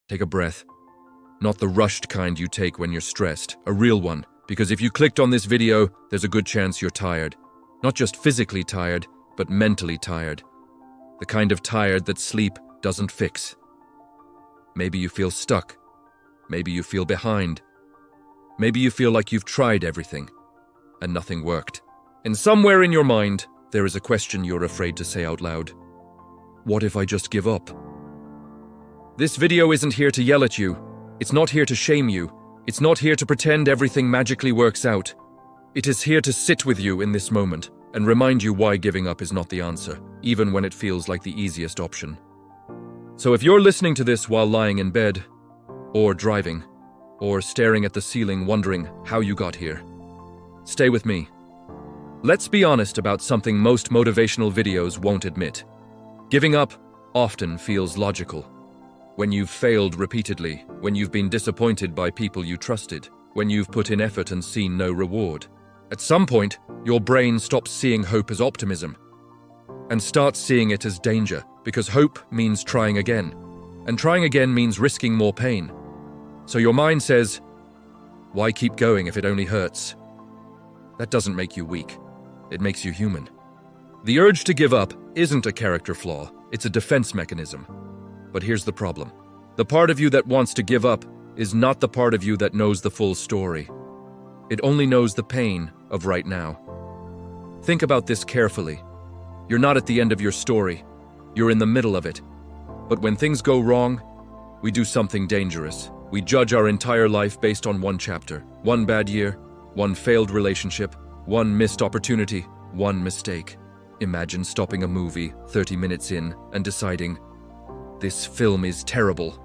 Take a breath. Not the rushed kind you take when you're stressed, a real one, because if you clicked on this video, there's a good chance you're tired. Not just physically tired, but mentally tired. The kind of tired that sleep doesn't fix. Maybe you feel stuck. Maybe you feel behind. Maybe you feel like you've tried everything, and nothing worked. And somewhere in your mind, there is a question you're afraid to say out loud. What if I just give up? This video isn't here to yell at you. It's not here to shame you. It's not here to pretend everything magically works out. It is here to sit with you in this moment and remind you why giving up is not the answer, even when it feels like the easiest option. So if you're listening to this while lying in bed, or driving, or staring at the ceiling wondering how you got here, stay with me. Let's be honest about something most motivational videos won't admit. Giving up often feels logical. When you've failed repeatedly, when you've been disappointed by people you trusted, when you've put in effort and seen no reward. At some point, your brain stops seeing hope as optimism and starts seeing it as danger, because hope means trying again, and trying again means risking more pain. So your mind says, why keep going if it only hurts? That doesn't make you weak. It makes you human. The urge to give up isn't a character flaw, it's a defense mechanism. But here's the problem. The part of you that wants to give up is not the part of you that knows the full story. It only knows the pain of right now. Think about this carefully. You're not at the end of your story. You're in the middle of it. But when things go wrong, we do something dangerous. We judge our entire life based on one chapter, one bad year, one failed relationship, one missed opportunity, one mistake. Imagine stopping a movie 30 minutes in and deciding, this film is terrible.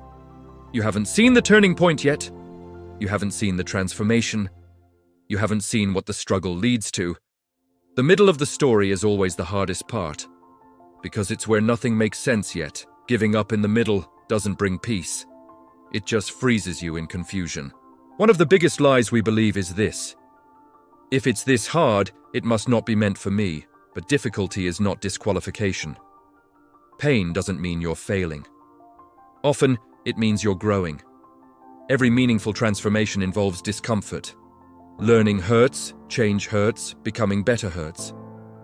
You haven't seen the turning point yet. You haven't seen the transformation. You haven't seen what the struggle leads to. The middle of the story is always the hardest part, because it's where nothing makes sense yet. Giving up in the middle doesn't bring peace. It just freezes you in confusion. One of the biggest lies we believe is this. If it's this hard, it must not be meant for me, but difficulty is not disqualification. Pain doesn't mean you're failing. Often, it means you're growing. Every meaningful transformation involves discomfort. Learning hurts, change hurts, becoming better hurts.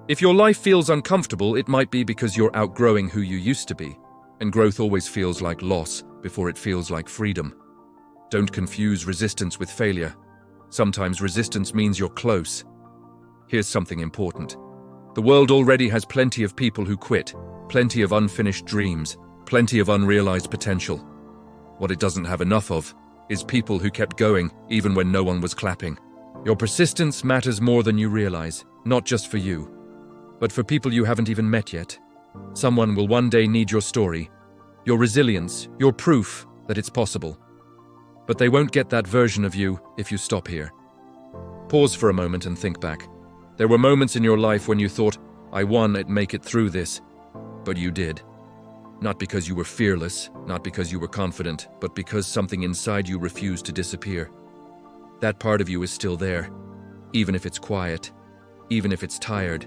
If your life feels uncomfortable, it might be because you're outgrowing who you used to be, and growth always feels like loss before it feels like freedom. Don't confuse resistance with failure. Sometimes resistance means you're close. Here's something important. The world already has plenty of people who quit, plenty of unfinished dreams, plenty of unrealized potential. What it doesn't have enough of is people who kept going even when no one was clapping. Your persistence matters more than you realize, not just for you, but for people you haven't even met yet. Someone will one day need your story, your resilience, your proof that it's possible. But they won't get that version of you if you stop here. Pause for a moment and think back. There were moments in your life when you thought, I won and make it through this. But you did. Not because you were fearless, not because you were confident, but because something inside you refused to disappear. That part of you is still there, even if it's quiet, even if it's tired.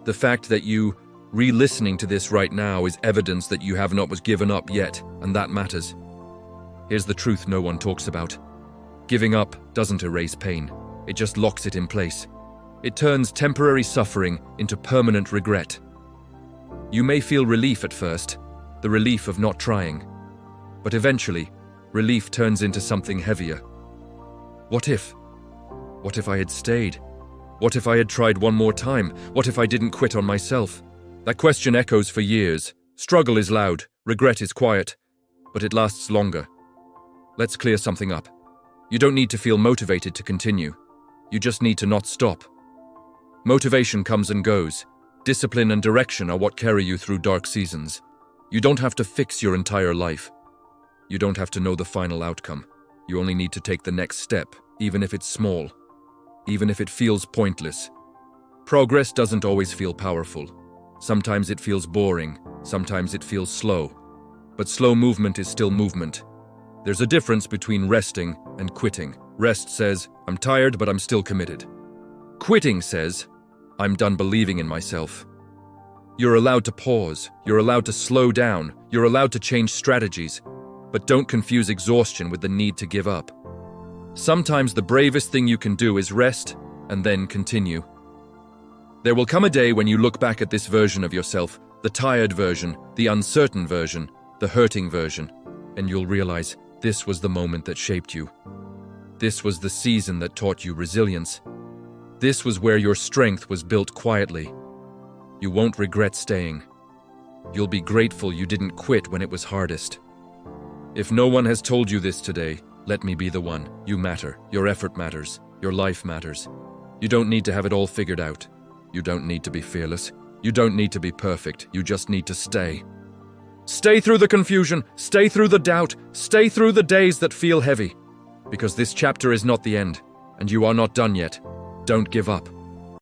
The fact that you re-listening to this right now is evidence that you have not given up yet, and that matters. Here's the truth no one talks about. Giving up doesn't erase pain. It just locks it in place. It turns temporary suffering into permanent regret. You may feel relief at first, the relief of not trying. But eventually, relief turns into something heavier. What if? What if I had stayed? What if I had tried one more time? What if I didn't quit on myself? That question echoes for years. Struggle is loud, regret is quiet, but it lasts longer. Let's clear something up. You don't need to feel motivated to continue. You just need to not stop. Motivation comes and goes. Discipline and direction are what carry you through dark seasons. You don't have to fix your entire life. You don't have to know the final outcome. You only need to take the next step, even if it's small, even if it feels pointless. Progress doesn't always feel powerful. Sometimes it feels boring, sometimes it feels slow. But slow movement is still movement. There's a difference between resting and quitting. Rest says, I'm tired, but I'm still committed. Quitting says, I'm done believing in myself. You're allowed to pause, you're allowed to slow down, you're allowed to change strategies. but don't confuse exhaustion with the need to give up. Sometimes the bravest thing you can do is rest and then continue. There will come a day when you look back at this version of yourself, the tired version, the uncertain version, the hurting version, and you'll realize this was the moment that shaped you. This was the season that taught you resilience. This was where your strength was built quietly. You won't regret staying. You'll be grateful you didn't quit when it was hardest. If no one has told you this today, let me be the one. You matter. Your effort matters. Your life matters. You don't need to have it all figured out. You don't need to be fearless. You don't need to be perfect. You just need to stay. Stay through the confusion. Stay through the doubt. Stay through the days that feel heavy. Because this chapter is not the end, and you are not done yet. Don't give up.